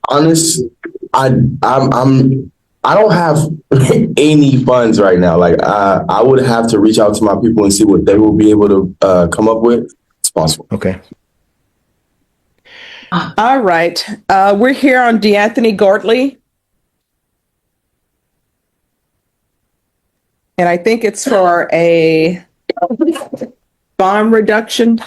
Honest, I don't have any funds right now. Like I would have to reach out to my people and see what they will be able to come up with. It's possible. Okay. All right. We're here on Anthony Gordley. And I think it's for a bond reduction.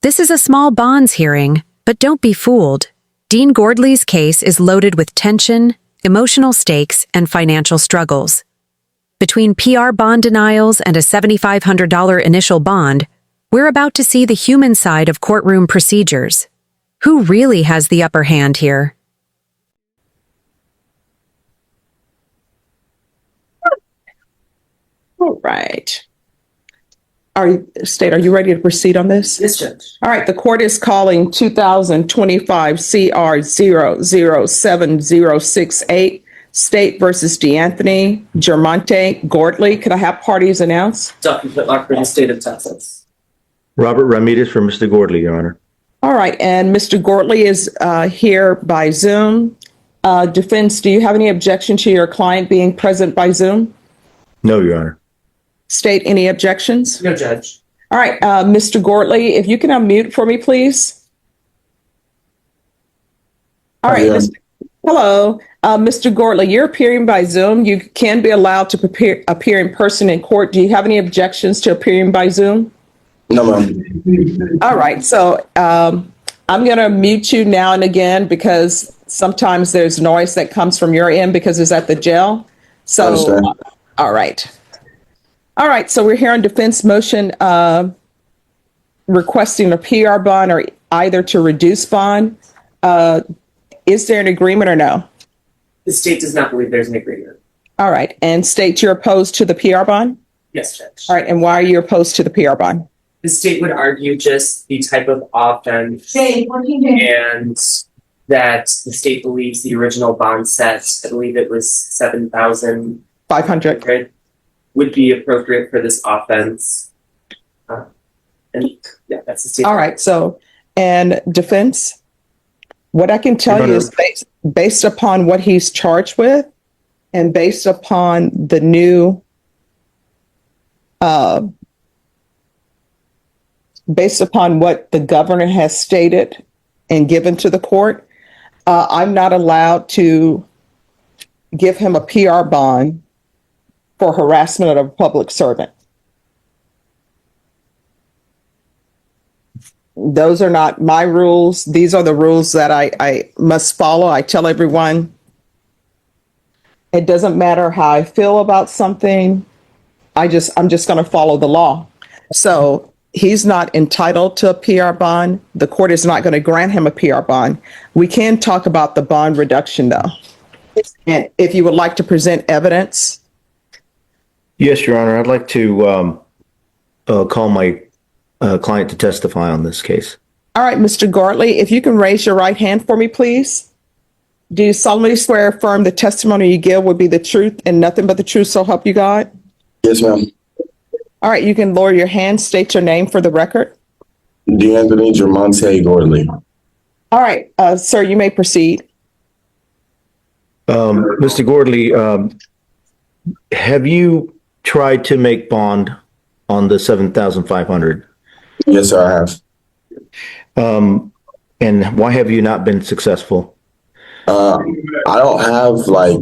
This is a small bonds hearing, but don't be fooled. Dean Gordley's case is loaded with tension, emotional stakes, and financial struggles. Between PR bond denials and a $7,500 initial bond, we're about to see the human side of courtroom procedures. Who really has the upper hand here? All right. Are you ready to proceed on this? Yes, Judge. All right, the court is calling 2025 CR 0070068, State versus Anthony Gerante Gordley. Could I have parties announced? Dr. Whitlock for the state of Texas. Robert Ramirez for Mr. Gordley, Your Honor. All right, and Mr. Gordley is here by Zoom. Defense, do you have any objection to your client being present by Zoom? No, Your Honor. State, any objections? No, Judge. All right, Mr. Gordley, if you can unmute for me, please. All right, Yeah. Hello, Mr. Gordley, you're appearing by Zoom. You can be allowed to appear in person in court. Do you have any objections to appearing by Zoom? No, ma'am. All right, so I'm going to mute you now and again because sometimes there's noise that comes from your end because it's at the jail. So, Understand. all right. All right, so we're here on defense motion requesting a PR bond or either to reduce bond. Is there an agreement or no? The state does not believe there's an agreement. All right, and state you're opposed to the PR bond? Yes, Judge. All right, and why are you opposed to the PR bond? The state would argue just the type of offense and that the state believes the original bond set, I believe it was 7,000 500. would be appropriate for this offense. And yeah, that's the state. All right, so, and defense, what I can tell you is based upon what he's charged with and based upon the new, based upon what the governor has stated and given to the court, I'm not allowed to give him a PR bond for harassment of a public servant. Those are not my rules. These are the rules that I must follow. I tell everyone, it doesn't matter how I feel about something. I'm just going to follow the law. So he's not entitled to a PR bond. The court is not going to grant him a PR bond. We can talk about the bond reduction though. And if you would like to present evidence. Yes, Your Honor. I'd like to call my client to testify on this case. All right, Mr. Gordley, if you can raise your right hand for me, please. Do you solemnly swear or affirm the testimony you give will be the truth and nothing but the truth, so help you God? Yes, ma'am. All right, you can lower your hand, state your name for the record. Anthony Gerante Gordley. All right, sir, you may proceed. Mr. Gordley, have you tried to make bond on the 7,500? Yes, sir, I have. And why have you not been successful? I don't have like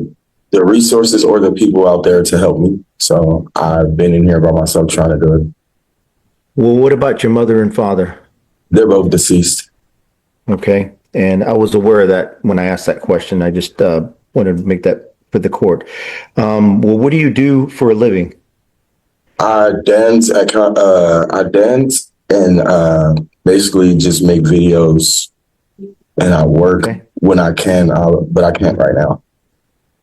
the resources or the people out there to help me. So I've been in here by myself trying to do it. Well, what about your mother and father? They're both deceased. Okay. And I was aware of that when I asked that question. I just wanted to make that for the court. Well, what do you do for a living? I dance and basically just make videos, and I work when I can, but I can't right now.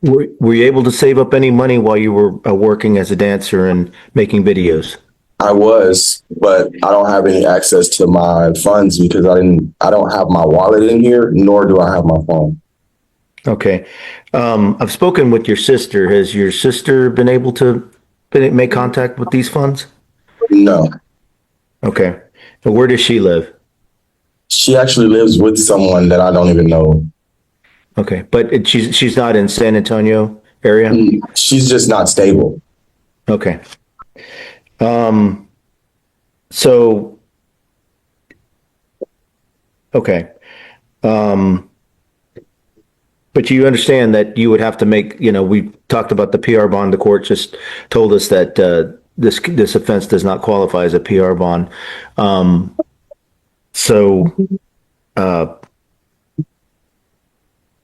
Were you able to save up any money while you were working as a dancer and making videos? I was, but I don't have any access to my funds because I don't have my wallet in here, nor do I have my phone. Okay. I've spoken with your sister. Has your sister been able to make contact with these funds? No. Okay. And where does she live? She actually lives with someone that I don't even know. Okay, but she's not in San Antonio area? She's just not stable. Okay. So, okay. But you understand that you would have to make, we talked about the PR bond. The court just told us that this offense does not qualify as a PR bond. So,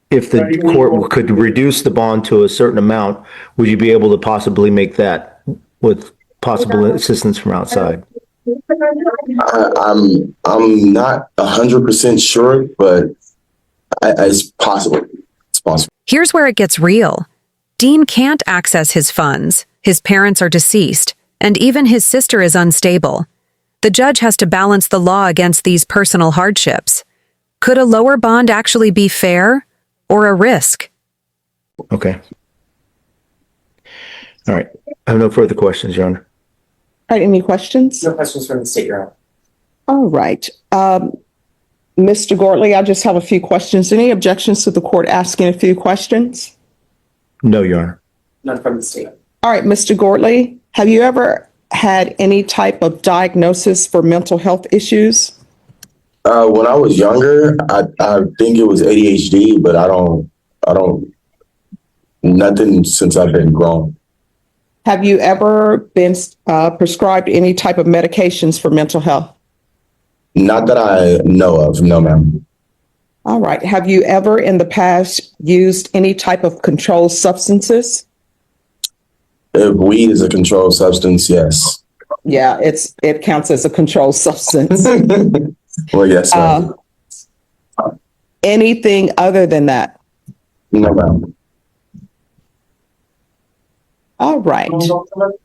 if the court could reduce the bond to a certain amount, would you be able to possibly make that with possible assistance from outside? I'm not 100% sure, but it's possible. It's possible. Here's where it gets real. Dean can't access his funds, his parents are deceased, and even his sister is unstable. The judge has to balance the law against these personal hardships. Could a lower bond actually be fair or a risk? Okay. All right. I have no further questions, Your Honor. All right, any questions? No questions from the state, Your Honor. All right. Mr. Gordley, I just have a few questions. Any objections to the court asking a few questions? No, Your Honor. None from the state. All right, Mr. Gordley, have you ever had any type of diagnosis for mental health issues? When I was younger, I think it was ADHD, but I don't, nothing since I've been grown. Have you ever been prescribed any type of medications for mental health? Not that I know of, no, ma'am. All right. Have you ever in the past used any type of controlled substances? If weed is a controlled substance, yes. Yeah, it counts as a controlled substance. Well, yes, ma'am. Anything other than that? No, ma'am. All right.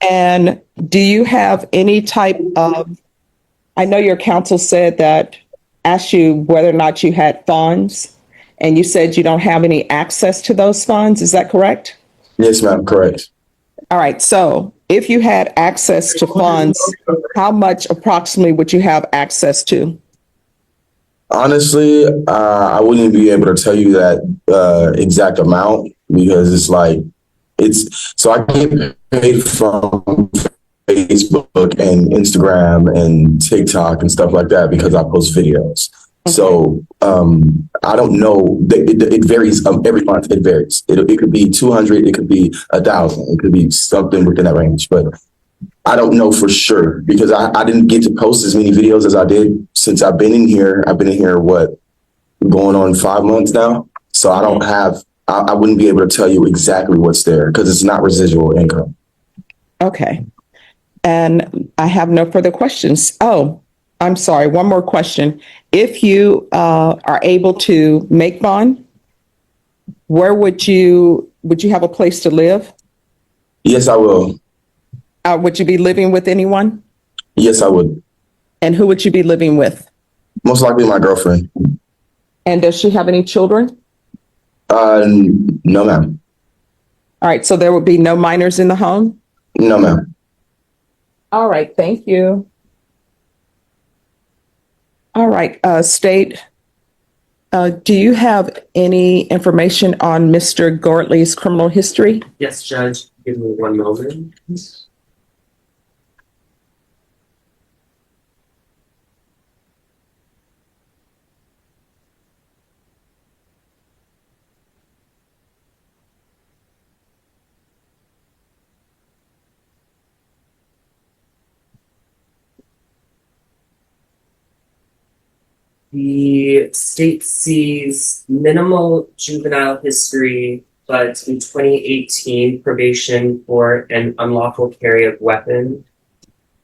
And do you have any type of, I know your counsel said that, asked you whether or not you had funds, and you said you don't have any access to those funds. Is that correct? Yes, ma'am, correct. All right. So if you had access to funds, how much approximately would you have access to? Honestly, I wouldn't be able to tell you that exact amount because so I get paid from Facebook and Instagram and TikTok and stuff like that because I post videos. Okay. So I don't know. It varies every month. It varies. It could be 200. It could be 1,000. It could be something within that range. But I don't know for sure because I didn't get to post as many videos as I did since I've been in here. I've been in here, going on 5 months now. So I don't have, I wouldn't be able to tell you exactly what's there because it's not residual income. Okay. And I have no further questions. Oh, I'm sorry. One more question. If you are able to make bond, where would you have a place to live? Yes, I will. Would you be living with anyone? Yes, I would. And who would you be living with? Most likely my girlfriend. And does she have any children? No, ma'am. All right. So there would be no minors in the home? No, ma'am. All right. Thank you. All right. State, do you have any information on Mr. Gordley's criminal history? Yes, Judge. Give me one moment. The state sees minimal juvenile history, but in 2018, probation for an unlawful carry of weapon.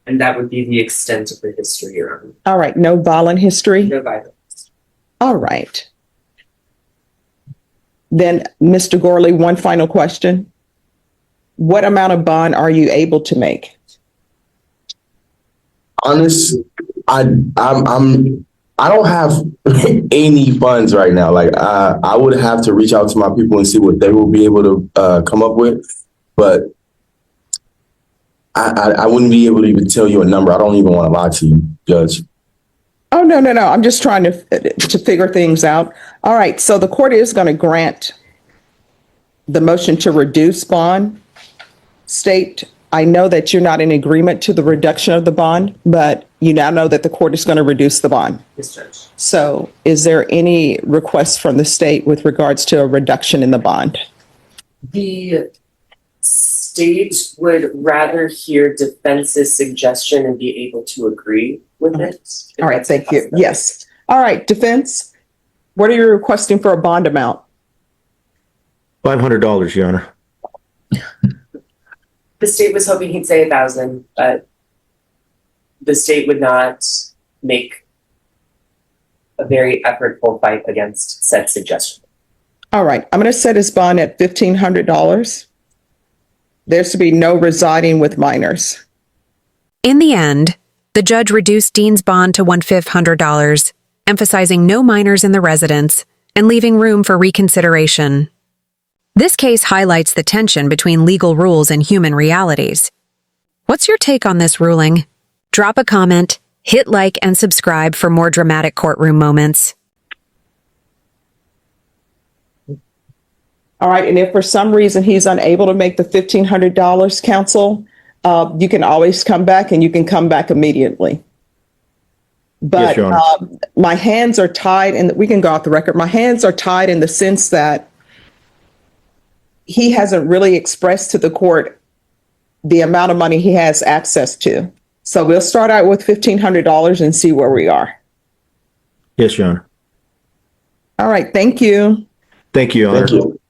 And that would be the extent of the history, Your Honor. All right. No violent history? No violence. All right. Then, Mr. Gordley, one final question. What amount of bond are you able to make? Honestly, I don't have any funds right now. I would have to reach out to my people and see what they will be able to come up with. But I wouldn't be able to even tell you a number. I don't even want to lie to you, Judge. Oh, no, no, no. I'm just trying to figure things out. All right. So the court is going to grant the motion to reduce bond. State, I know that you're not in agreement to the reduction of the bond, but you now know that the court is going to reduce the bond. Yes, Judge. So is there any request from the state with regards to a reduction in the bond? The state would rather hear defense's suggestion and be able to agree with it. All right. Thank you. Yes. All right. Defense, what are you requesting for a bond amount? $500, Your Honor. The state was hoping he'd say 1,000, but the state would not make a very effortful fight against said suggestion. All right. I'm going to set his bond at $1,500. There's to be no residing with minors. In the end, the judge reduced Dean's bond to $1,500, emphasizing no minors in the residence and leaving room for reconsideration. This case highlights the tension between legal rules and human realities. What's your take on this ruling? Drop a comment, hit like, and subscribe for more dramatic courtroom moments. All right. And if for some reason he's unable to make the $1,500, counsel, you can always come back and you can come back immediately. But Yes, Your Honor. My hands are tied, and we can go off the record. My hands are tied in the sense that he hasn't really expressed to the court the amount of money he has access to. So we'll start out with $1,500 and see where we are. Yes, Your Honor. All right. Thank you. Thank you, Your Honor. Thank you.